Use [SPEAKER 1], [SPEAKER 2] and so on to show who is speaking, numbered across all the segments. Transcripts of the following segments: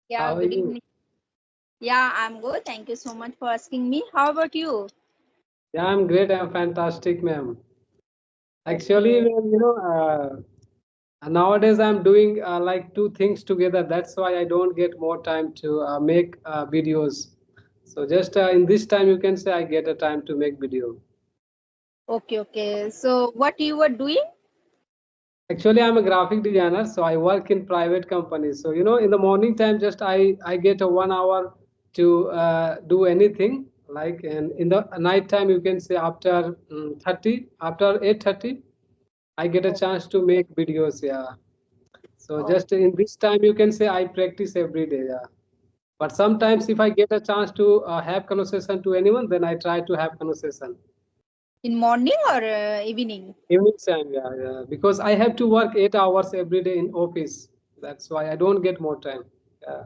[SPEAKER 1] Yeah,
[SPEAKER 2] How are
[SPEAKER 1] good
[SPEAKER 2] you?
[SPEAKER 1] evening. Yeah, I'm good. Thank you so much for asking me. How about you?
[SPEAKER 2] Yeah, I'm great. I'm fantastic, ma'am. Actually,
[SPEAKER 1] Okay.
[SPEAKER 2] ma'am, nowadays I'm doing like two things together. That's why I don't get more time to make videos. So just in this time, you can say I get a time to make video.
[SPEAKER 1] Okay, okay. So what you were doing?
[SPEAKER 2] Actually, I'm a graphic designer, so I work in private companies. So in the morning time, just I get a 1 hour to do anything. Like, and in the night time, you can say after 30, after 8:30. I get a
[SPEAKER 1] Oh,
[SPEAKER 2] chance to make videos, yeah. So just
[SPEAKER 1] okay.
[SPEAKER 2] in this time, you can say I practice every day, yeah. But sometimes if I get a chance to have conversation to anyone, then I try to have conversation.
[SPEAKER 1] In morning or evening?
[SPEAKER 2] Evening time, yeah, yeah. Because I have to work 8 hours every day in office. That's why I don't get more time. Yeah.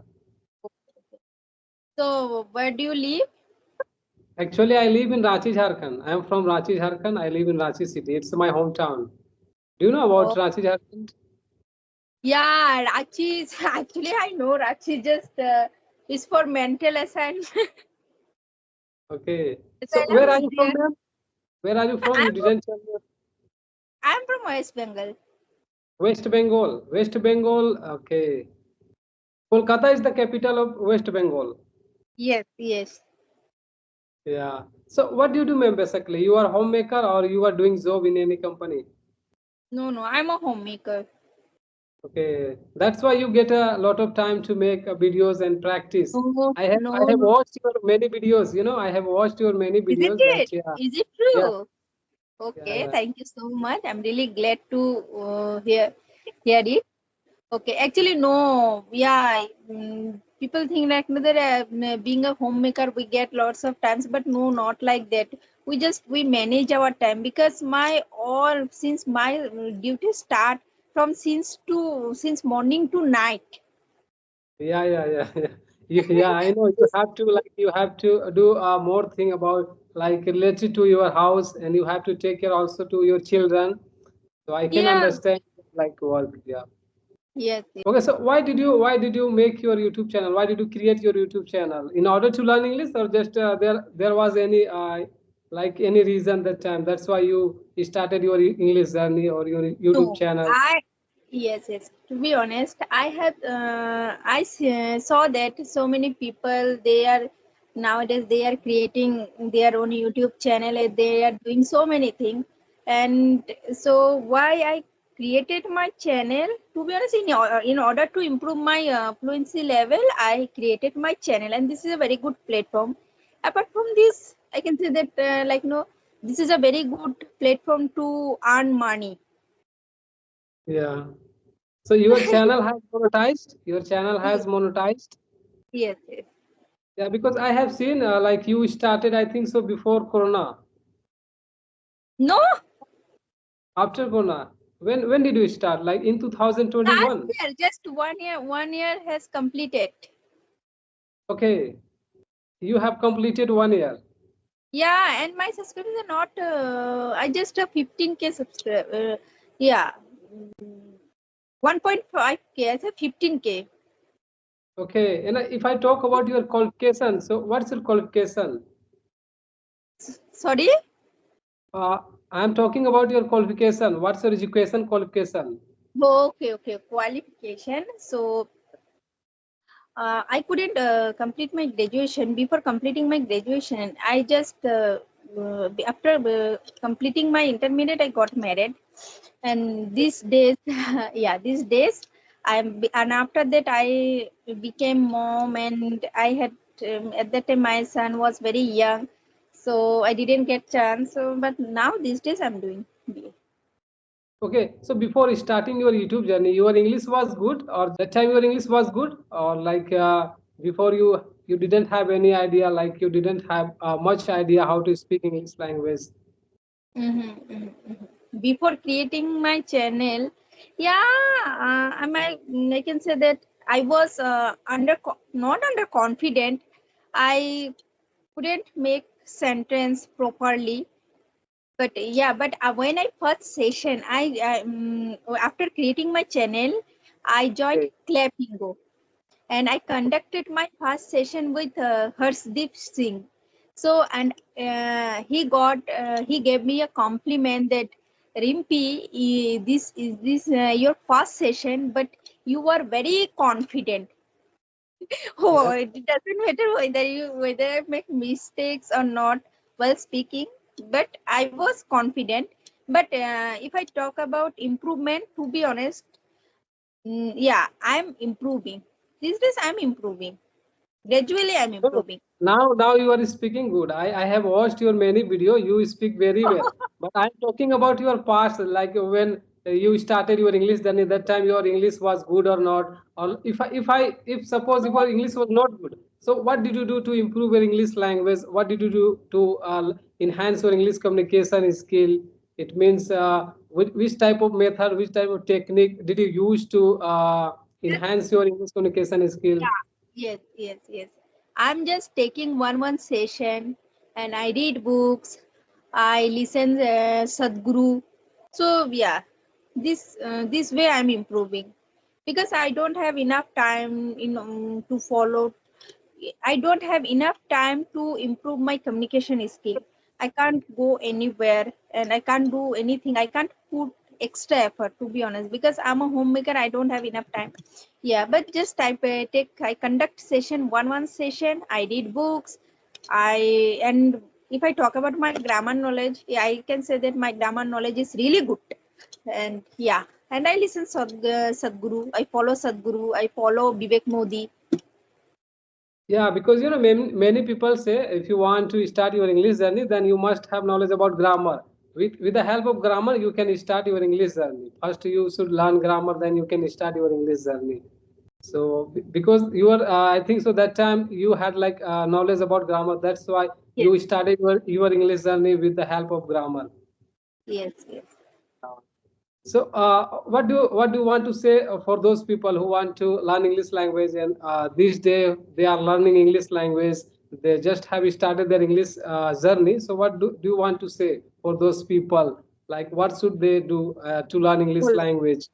[SPEAKER 1] So where do you live?
[SPEAKER 2] Actually, I live in Ranchi, Jharkhand. I am from Ranchi, Jharkhand. I live in Ranchi city. It's my hometown. Do you know about
[SPEAKER 1] Oh,
[SPEAKER 2] Ranchi, Jharkhand?
[SPEAKER 1] yeah, Rachi is actually I know Rachi just is for mental assignment.
[SPEAKER 2] Okay. So
[SPEAKER 1] Asylum
[SPEAKER 2] where are
[SPEAKER 1] is
[SPEAKER 2] you from,
[SPEAKER 1] there.
[SPEAKER 2] ma'am? Where are you from?
[SPEAKER 1] I'm
[SPEAKER 2] You
[SPEAKER 1] from,
[SPEAKER 2] didn't tell me.
[SPEAKER 1] I'm from West Bengal.
[SPEAKER 2] West Bengal. West Bengal. Okay. Kolkata is the capital of West Bengal.
[SPEAKER 1] Yes, yes.
[SPEAKER 2] Yeah. So what do you do, ma'am, basically? You are homemaker or you are doing job in any company?
[SPEAKER 1] No, no, I'm a homemaker.
[SPEAKER 2] Okay. That's why you get a lot of time to make videos and practice.
[SPEAKER 1] No,
[SPEAKER 2] I have
[SPEAKER 1] no.
[SPEAKER 2] watched your many videos. I have watched your many
[SPEAKER 1] Isn't
[SPEAKER 2] videos.
[SPEAKER 1] it?
[SPEAKER 2] That yeah,
[SPEAKER 1] Is it
[SPEAKER 2] yeah,
[SPEAKER 1] true?
[SPEAKER 2] yeah,
[SPEAKER 1] Okay,
[SPEAKER 2] yeah.
[SPEAKER 1] thank you so much. I'm really glad to hear it. Okay, actually, no, yeah, people think like no, that being a homemaker we get lots of times, but no, not like that. We manage our time because my all since my duty start from since morning to night.
[SPEAKER 2] Yeah, yeah, yeah, yeah. Yeah, I know you have to do more thing about like related to your house, and you have to take care also to your children. So I can
[SPEAKER 1] Yeah,
[SPEAKER 2] understand like work. Yeah.
[SPEAKER 1] yes, yes.
[SPEAKER 2] Okay. So why did you make your YouTube channel? Why did you create your YouTube channel? In order to learn English, or just there was any like any reason that time? That's why you started your English journey or your YouTube
[SPEAKER 1] No,
[SPEAKER 2] channel.
[SPEAKER 1] yes, yes. To be honest, saw that so many people they are nowadays they are creating their own YouTube channel and they are doing so many things. And so why I created my channel? To be honest, in order to improve my fluency level, I created my channel, and this is a very good platform. Apart from this, I can say that this is a very good platform to earn money.
[SPEAKER 2] Yeah. So your channel has monetized. Your channel has
[SPEAKER 1] Yes,
[SPEAKER 2] monetized.
[SPEAKER 1] yes, yes.
[SPEAKER 2] Yeah, because I have seen like you started, I think so before Corona,
[SPEAKER 1] No,
[SPEAKER 2] after Corona. When did you start? Like in
[SPEAKER 1] last
[SPEAKER 2] 2021.
[SPEAKER 1] year, just 1 year, 1 year has completed.
[SPEAKER 2] Okay, you have completed 1 year.
[SPEAKER 1] Yeah, and my subscribers are not. I just have 15K subscribe. Yeah, 1.5K. I said 15K.
[SPEAKER 2] Okay, and if I talk about your qualification, so what's your qualification?
[SPEAKER 1] Sorry.
[SPEAKER 2] Uh, I'm talking about your qualification. What's your education qualification?
[SPEAKER 1] Okay, okay. Qualification. So I couldn't complete my graduation. Before completing my graduation, I just after completing my intermediate, I got married. And these days, yeah, these days, and after that, I became mom, and I had at that time my son was very young, so I didn't get chance. So, but now these days, I'm doing BA.
[SPEAKER 2] Okay, so before starting your YouTube journey, your English was good, or that time your English was good, or like before you didn't have any idea, like you didn't have much idea how to speak English language.
[SPEAKER 1] Before creating my channel, yeah, I can say that I was not under confident. I couldn't make sentence properly. But yeah, but when I first session, after creating my channel, I joined
[SPEAKER 2] Okay.
[SPEAKER 1] Clappingo. and I conducted my first session with Harshdeep Singh. So, and he gave me a compliment that Rimpi, this is your first session, but you were very confident. Oh,
[SPEAKER 2] Yeah.
[SPEAKER 1] it doesn't matter whether I make mistakes or not while speaking, but I was confident. But if I talk about improvement, to be honest, yeah, I'm improving. These days, I'm improving. Gradually, I'm
[SPEAKER 2] No,
[SPEAKER 1] improving.
[SPEAKER 2] now you are speaking good. I have watched your many video. You speak very well. But I'm talking about your past, like when you started your English. Then at that time your English was good or not. Or if suppose if your English was not good, so what did you do to improve your English language? What did you do to enhance your English communication skill? It means which type of method, which type of technique did you use to enhance your English communication skill?
[SPEAKER 1] Yeah, yes. I'm just taking one session, and I read books. I listen Sadhguru. So yeah, this way I'm improving because I don't have enough time to follow. I don't have enough time to improve my communication skill. I can't go anywhere and I can't do anything. I can't put extra effort, to be honest, because I'm a homemaker. I don't have enough time. Yeah, but just I conduct session one session. I read books. And if I talk about my grammar knowledge, yeah, I can say that my grammar knowledge is really good. And yeah, and I listen Sadhguru. I follow Sadhguru. I follow Vivek Modi.
[SPEAKER 2] Yeah, because many people say if you want to start your English journey, then you must have knowledge about grammar. With the help of grammar, you can start your English journey. First, you should learn grammar, then you can start your English journey. So because you are, I think so that time you had like knowledge about grammar. That's why
[SPEAKER 1] Yes,
[SPEAKER 2] you started your English journey with the help of grammar.
[SPEAKER 1] yes.
[SPEAKER 2] So, what do you want to say for those people who want to learn English language and this day they are learning English language? They just have started their English journey. So, what do you want to say for those people? Like, what should they do to learn English
[SPEAKER 1] Full.
[SPEAKER 2] language?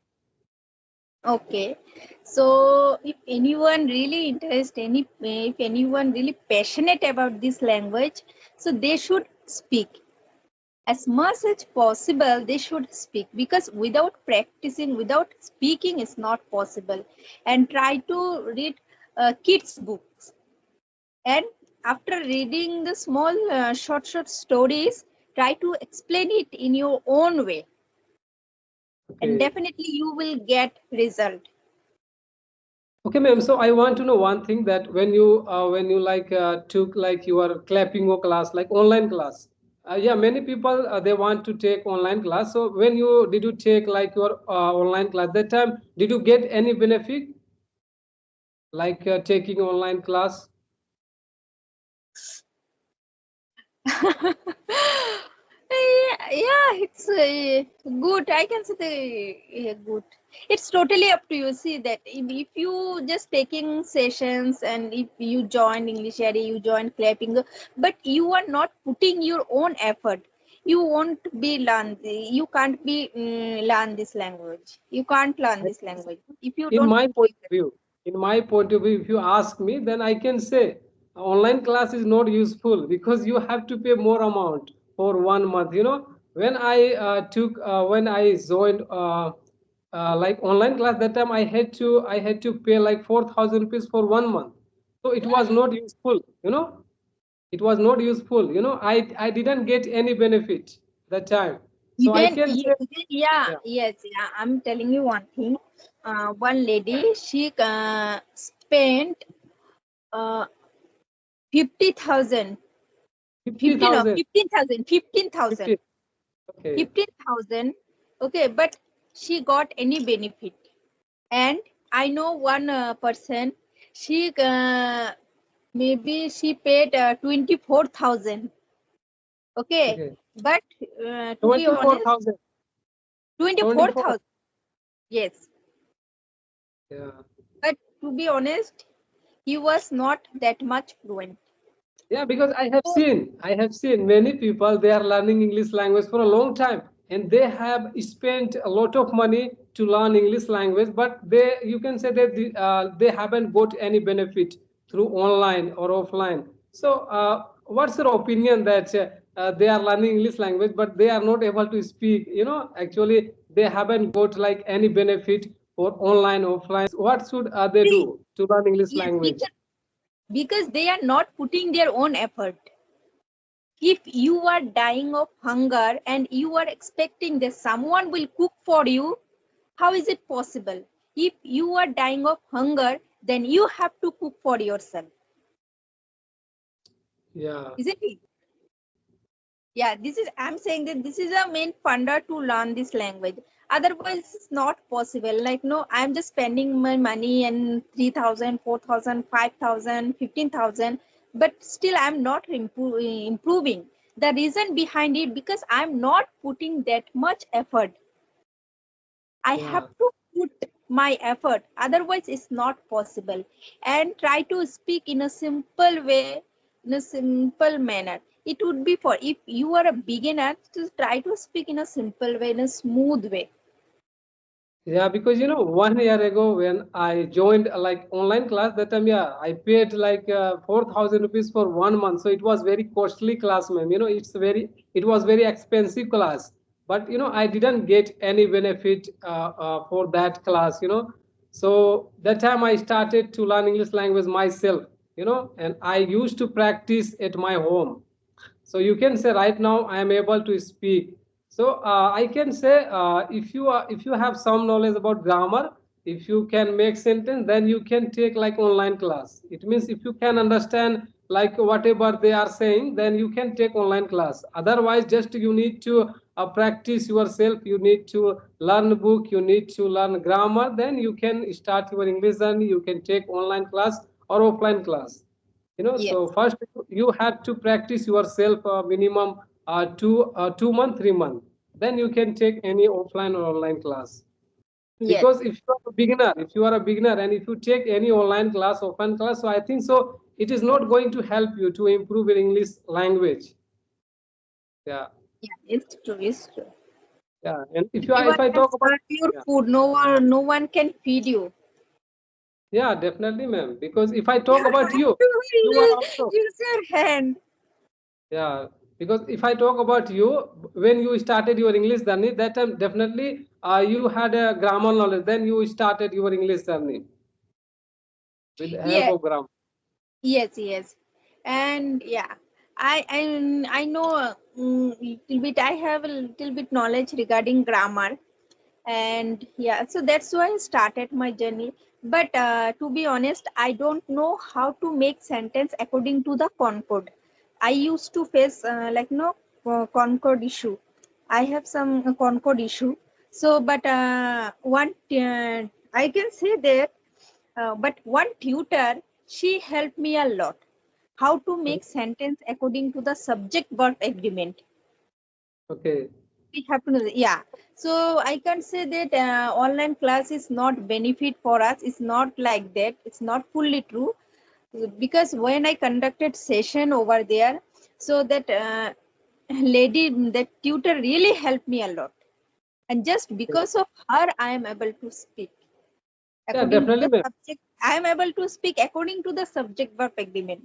[SPEAKER 1] Okay. So if anyone really if anyone really passionate about this language, so they should speak. As much as possible, they should speak because without practicing, without speaking, is not possible. And try to read kids' books. And after reading the small short stories, try to explain it in your own way. And
[SPEAKER 2] Okay.
[SPEAKER 1] definitely you will get result.
[SPEAKER 2] Okay, ma'am. So I want to know one thing that when you like took like your clapping or class like online class. Yeah, many people they want to take online class. So when you did you take like your online class that time, did you get any benefit like taking online class?
[SPEAKER 1] Yeah, it's good. I can say good. It's totally up to you. See that if you just taking sessions and if you join English area, you join clapping, but you are not putting your own effort. You won't be learn. You can't be learn this language. You can't learn this language if you
[SPEAKER 2] in
[SPEAKER 1] don't
[SPEAKER 2] my
[SPEAKER 1] put
[SPEAKER 2] point of
[SPEAKER 1] effort.
[SPEAKER 2] view in my point of view if you ask me then I can say online class is not useful because you have to pay more amount for 1 month when I took when I joined like online class that time I had to pay like 4,000 rupees for 1 month, so it was not useful. It was not useful. I didn't get any benefit that time, so I
[SPEAKER 1] Even,
[SPEAKER 2] can say
[SPEAKER 1] yeah,
[SPEAKER 2] yeah.
[SPEAKER 1] yes. I'm telling you one thing. One lady, she spent uh, 50,000, 50 no,
[SPEAKER 2] 50,000.
[SPEAKER 1] 15,000, 15,000,
[SPEAKER 2] 50. Okay.
[SPEAKER 1] 15,000. Okay, but she got any benefit. And I know one person, she maybe she paid 24,000. Okay,
[SPEAKER 2] Okay.
[SPEAKER 1] but to be honest,
[SPEAKER 2] 24,000. 24.
[SPEAKER 1] 24,000. Yes,
[SPEAKER 2] Yeah.
[SPEAKER 1] but to be honest, he was not that much fluent.
[SPEAKER 2] Yeah, because I have seen many people they are learning English language for a long time and they have spent a lot of money to learn English language, but they, you can say that they haven't got any benefit through online or offline. So what's your opinion that they are learning English language but they are not able to speak, actually they haven't got like any benefit for online offline? What should they do
[SPEAKER 1] See,
[SPEAKER 2] to learn English
[SPEAKER 1] yes,
[SPEAKER 2] language?
[SPEAKER 1] because they are not putting their own effort. If you are dying of hunger and you are expecting that someone will cook for you, how is it possible? If you are dying of hunger, then you have to cook for yourself,
[SPEAKER 2] Yeah.
[SPEAKER 1] isn't it? Yeah, this is, I'm saying that this is a main funda to learn this language. Otherwise, it's not possible. Like, no, I'm just spending my money and 3,000, 4,000, 5,000, 15,000, but still I'm not improving. The reason behind it, because I'm not putting that much effort. I have
[SPEAKER 2] Yeah.
[SPEAKER 1] to put my effort, otherwise it's not possible. And try to speak in a simple way, in a simple manner. It would be for, if you are a beginner, to try to speak in a simple way, in a smooth way.
[SPEAKER 2] Yeah, because 1 year ago when I joined like online class, that time, yeah, I paid like 4,000 rupees for 1 month. So it was very costly class, ma'am. It was very expensive class. But I didn't get any benefit for that class. So that time I started to learn English language myself. And I used to practice at my home. So you can say right now I am able to speak. So I can say if you have some knowledge about grammar, if you can make sentence, then you can take like online class. It means if you can understand like whatever they are saying, then you can take online class. Otherwise, just you need to practice yourself, you need to learn book, you need to learn grammar, then you can start your English journey. You can take online class or offline class.
[SPEAKER 1] Yes,
[SPEAKER 2] So first you had to practice yourself minimum 2 month 3 month, then you can take any offline or online class.
[SPEAKER 1] yes,
[SPEAKER 2] Because if you are a beginner and if you take any online class, offline class, so I think so it is not going to help you to improve your English language. Yeah.
[SPEAKER 1] yeah, it's true, it's true.
[SPEAKER 2] Yeah, and
[SPEAKER 1] Everyone
[SPEAKER 2] if I
[SPEAKER 1] can
[SPEAKER 2] talk about,
[SPEAKER 1] serve your
[SPEAKER 2] yeah,
[SPEAKER 1] food, no one can feed you.
[SPEAKER 2] yeah, definitely, ma'am, because if I
[SPEAKER 1] You
[SPEAKER 2] talk about
[SPEAKER 1] have
[SPEAKER 2] you, you are
[SPEAKER 1] to
[SPEAKER 2] also,
[SPEAKER 1] use your hand.
[SPEAKER 2] yeah, because if I talk about you, when you started your English journey, that time definitely you had a grammar knowledge. Then you started your English journey with the help
[SPEAKER 1] Yeah,
[SPEAKER 2] of grammar.
[SPEAKER 1] yes, yes, and yeah, I know little bit. I have a little bit knowledge regarding grammar, and yeah, so that's why I started my journey. But to be honest, I don't know how to make sentence according to the Concord. I used to face Concord issue. I have some Concord issue. So, but one I can say that. But one tutor, she helped me a lot. How to make sentence according to the subject verb agreement.
[SPEAKER 2] Okay.
[SPEAKER 1] We have to know that, yeah. So I can say that online class is not benefit for us. It's not like that. It's not fully true, because when I conducted session over there, so that lady, that tutor really helped me a lot, and just
[SPEAKER 2] Okay.
[SPEAKER 1] because of her, I am able to speak
[SPEAKER 2] Yeah,
[SPEAKER 1] according to
[SPEAKER 2] definitely,
[SPEAKER 1] the
[SPEAKER 2] ma'am.
[SPEAKER 1] subject. I am able to speak according to the subject verb agreement.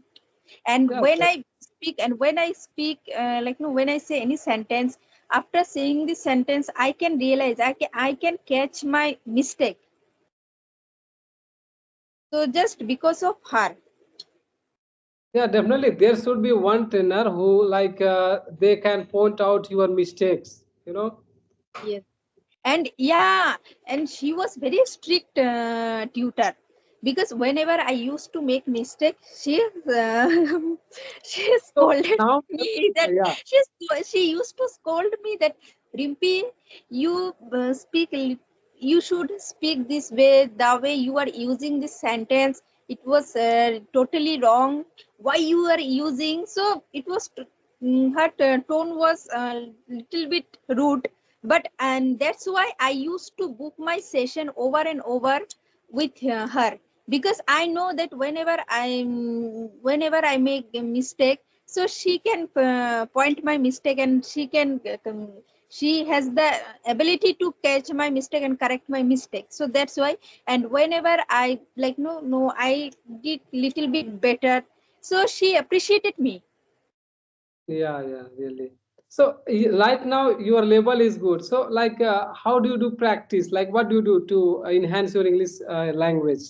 [SPEAKER 1] And
[SPEAKER 2] Yeah,
[SPEAKER 1] when I speak, when I say any sentence, after saying the sentence, I can realize, I can catch my mistake. So just because of her.
[SPEAKER 2] yeah, definitely. There should be one trainer who like they can point out your mistakes.
[SPEAKER 1] Yes. And yeah, and she was very strict tutor, because whenever I used to make mistake, she
[SPEAKER 2] So
[SPEAKER 1] scolded
[SPEAKER 2] now,
[SPEAKER 1] me that
[SPEAKER 2] yeah,
[SPEAKER 1] she used to scold me that, Rimpi, you you should speak this way, the way you are using this sentence, it was totally wrong. Why you are using? So it was her tone was a little bit rude, but and that's why I used to book my session over and over with her, because I know that whenever I make a mistake, so she can point my mistake, and She has the ability to catch my mistake and correct my mistake. So that's why. And whenever I like no, I did little bit better. So she appreciated me.
[SPEAKER 2] Yeah, yeah, really. So right now your level is good. So like, how do you do practice? Like, what do you do to enhance your English language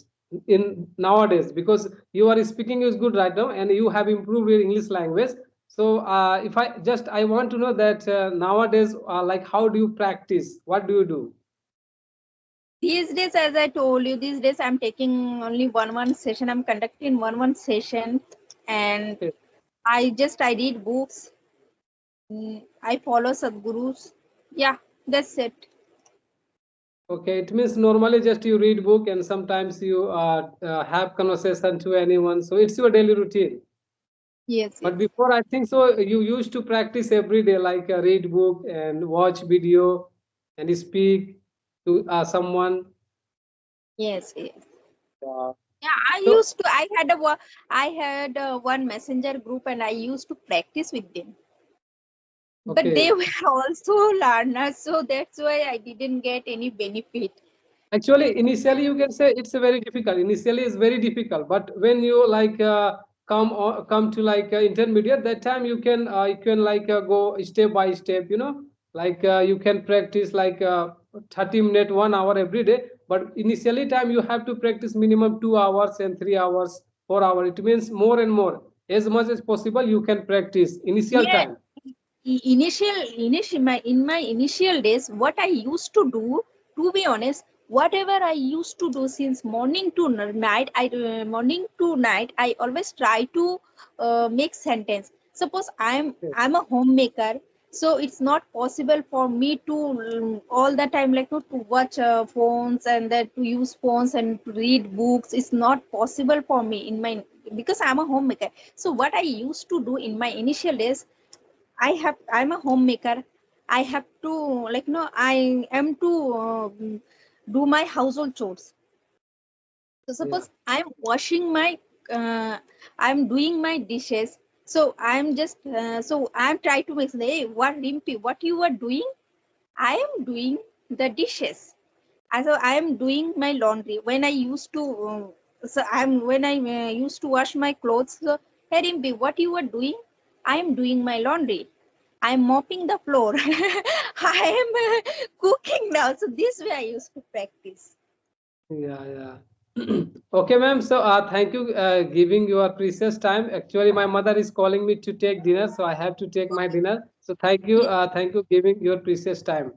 [SPEAKER 2] in nowadays? Because you are speaking is good right now, and you have improved your English language. So if I want to know that nowadays, like, how do you practice? What do you do?
[SPEAKER 1] These days, as I told you, these days I'm taking only one session. I'm conducting one session, and
[SPEAKER 2] Okay.
[SPEAKER 1] I read books. I follow Sadhgurus. Yeah, that's it.
[SPEAKER 2] Okay, it means normally just you read book and sometimes you have conversation to anyone. So it's your daily routine.
[SPEAKER 1] Yes,
[SPEAKER 2] But
[SPEAKER 1] yes,
[SPEAKER 2] before, I think so, you used to practice every day, like read book and watch video and speak to someone.
[SPEAKER 1] yes, yes.
[SPEAKER 2] Uh,
[SPEAKER 1] Yeah,
[SPEAKER 2] so,
[SPEAKER 1] I had one messenger group, and I used to practice with them. But they
[SPEAKER 2] okay.
[SPEAKER 1] were also learners, so that's why I didn't get any benefit.
[SPEAKER 2] Actually, initially you can say it's a very difficult. Initially, it's very difficult, but when you like come to like intermediate, that time you can like go step by step. You know, like you can practice like 30 minutes, 1 hour every day. But initially, time you have to practice minimum 2 hours and 3 hours, 4 hours. It means more and more. As much as possible, you can practice initial
[SPEAKER 1] Yeah,
[SPEAKER 2] time.
[SPEAKER 1] in my initial days, what I used to do, to be honest, whatever I used to do since morning to night, I always try to make sentence. Suppose
[SPEAKER 2] Okay.
[SPEAKER 1] I'm a homemaker, so it's not possible for me to all the time like to watch phones and that to use phones and to read books. It's not possible for me in my, because I'm a homemaker. So what I used to do in my initial days, I'm a homemaker. I have to I am to do my household chores. So
[SPEAKER 2] Yeah.
[SPEAKER 1] suppose uh, I'm doing my dishes. So I'm trying to make, hey, what Rimpi, what you are doing? I am doing the dishes. So I am doing my laundry. When I used to so I'm when I used to wash my clothes. So, hey Rimpi, what you are doing? I am doing my laundry. I'm mopping the floor. I am cooking now. So this way I used to practice.
[SPEAKER 2] Yeah, yeah. Okay, ma'am. So, thank you giving your precious time. Actually, my mother is calling me to take dinner, so I have to take my dinner. So,
[SPEAKER 1] Yes,
[SPEAKER 2] thank you giving your precious time.